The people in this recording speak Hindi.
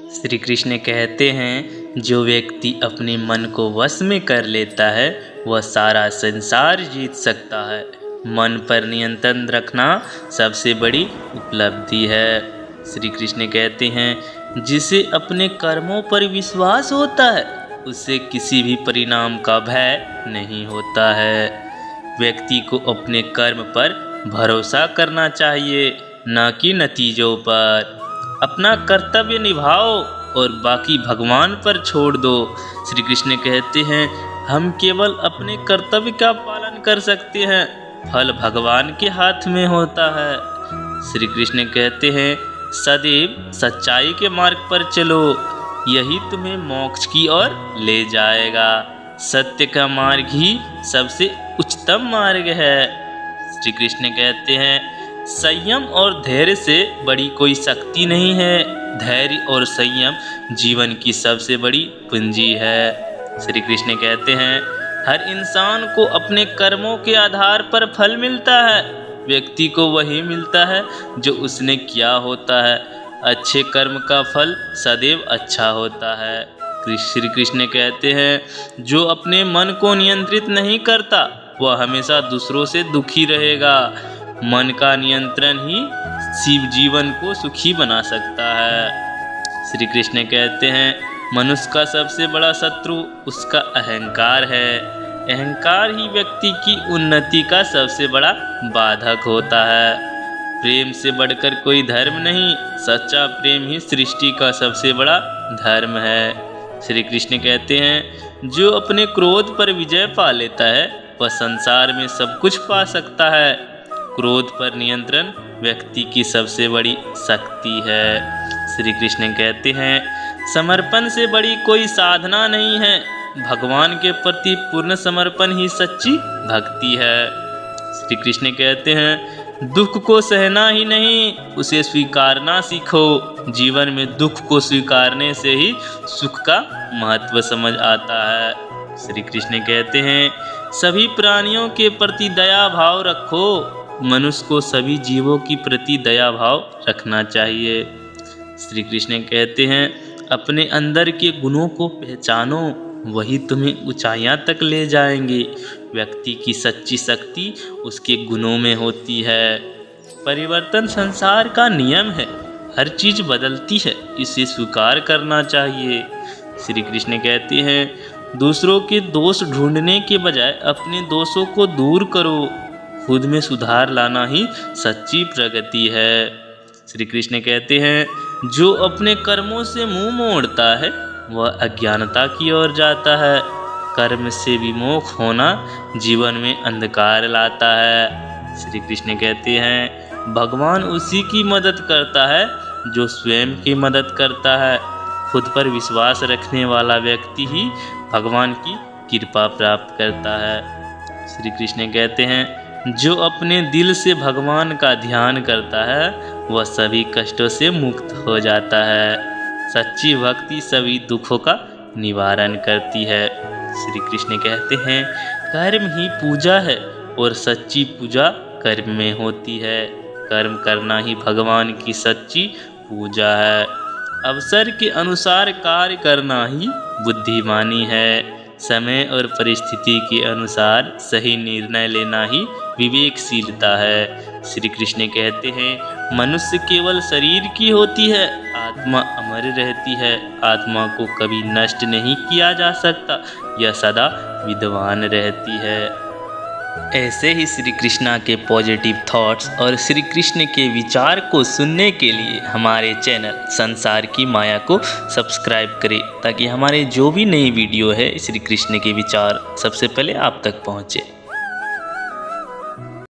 श्री कृष्ण कहते हैं, जो व्यक्ति अपने मन को वश में कर लेता है वह सारा संसार जीत सकता है। मन पर नियंत्रण रखना सबसे बड़ी उपलब्धि है। श्री कृष्ण कहते हैं, जिसे अपने कर्मों पर विश्वास होता है उसे किसी भी परिणाम का भय नहीं होता है। व्यक्ति को अपने कर्म पर भरोसा करना चाहिए, न कि नतीजों पर। अपना कर्तव्य निभाओ और बाकी भगवान पर छोड़ दो। श्री कृष्ण कहते हैं, हम केवल अपने कर्तव्य का पालन कर सकते हैं, फल भगवान के हाथ में होता है। श्री कृष्ण कहते हैं, सदैव सच्चाई के मार्ग पर चलो, यही तुम्हें मोक्ष की ओर ले जाएगा। सत्य का मार्ग ही सबसे उच्चतम मार्ग है। श्री कृष्ण कहते हैं, संयम और धैर्य से बड़ी कोई शक्ति नहीं है। धैर्य और संयम जीवन की सबसे बड़ी पूंजी है। श्री कृष्ण कहते हैं, हर इंसान को अपने कर्मों के आधार पर फल मिलता है। व्यक्ति को वही मिलता है जो उसने किया होता है। अच्छे कर्म का फल सदैव अच्छा होता है। श्री कृष्ण कहते हैं, जो अपने मन को नियंत्रित नहीं करता वह हमेशा दूसरों से दुखी रहेगा। मन का नियंत्रण ही शिव जीवन को सुखी बना सकता है। श्री कृष्ण कहते हैं, मनुष्य का सबसे बड़ा शत्रु उसका अहंकार है। अहंकार ही व्यक्ति की उन्नति का सबसे बड़ा बाधक होता है। प्रेम से बढ़कर कोई धर्म नहीं, सच्चा प्रेम ही सृष्टि का सबसे बड़ा धर्म है। श्री कृष्ण कहते हैं, जो अपने क्रोध पर विजय पा लेता है वह संसार में सब कुछ पा सकता है। क्रोध पर नियंत्रण व्यक्ति की सबसे बड़ी शक्ति है। श्री कृष्ण कहते हैं, समर्पण से बड़ी कोई साधना नहीं है। भगवान के प्रति पूर्ण समर्पण ही सच्ची भक्ति है। श्री कृष्ण कहते हैं, दुख को सहना ही नहीं, उसे स्वीकारना सीखो। जीवन में दुख को स्वीकारने से ही सुख का महत्व समझ आता है। श्री कृष्ण कहते हैं, सभी प्राणियों के प्रति दया भाव रखो। मनुष्य को सभी जीवों की प्रति दया भाव रखना चाहिए। श्री कृष्ण कहते हैं, अपने अंदर के गुणों को पहचानो, वही तुम्हें ऊंचाइयां तक ले जाएंगे। व्यक्ति की सच्ची शक्ति उसके गुणों में होती है। परिवर्तन संसार का नियम है, हर चीज बदलती है, इसे स्वीकार करना चाहिए। श्री कृष्ण कहते हैं, दूसरों के दोष ढूंढने के बजाय अपने दोषों को दूर करो। खुद में सुधार लाना ही सच्ची प्रगति है। श्री कृष्ण कहते हैं, जो अपने कर्मों से मुंह मोड़ता है वह अज्ञानता की ओर जाता है। कर्म से विमुख होना जीवन में अंधकार लाता है। श्री कृष्ण कहते हैं, भगवान उसी की मदद करता है जो स्वयं की मदद करता है। खुद पर विश्वास रखने वाला व्यक्ति ही भगवान की कृपा प्राप्त करता है। श्री कृष्ण कहते हैं, जो अपने दिल से भगवान का ध्यान करता है वह सभी कष्टों से मुक्त हो जाता है। सच्ची भक्ति सभी दुखों का निवारण करती है। श्री कृष्ण कहते हैं, कर्म ही पूजा है और सच्ची पूजा कर्म में होती है। कर्म करना ही भगवान की सच्ची पूजा है। अवसर के अनुसार कार्य करना ही बुद्धिमानी है। समय और परिस्थिति के अनुसार सही निर्णय लेना ही विवेकशीलता है। श्री कृष्ण कहते हैं, मनुष्य केवल शरीर की होती है, आत्मा अमर रहती है। आत्मा को कभी नष्ट नहीं किया जा सकता, यह सदा विद्वान रहती है। ऐसे ही श्री कृष्णा के पॉजिटिव थॉट्स और श्री कृष्ण के विचार को सुनने के लिए हमारे चैनल संसार की माया को सब्सक्राइब करें, ताकि हमारे जो भी नई वीडियो है श्री कृष्ण के विचार सबसे पहले आप तक पहुँचे।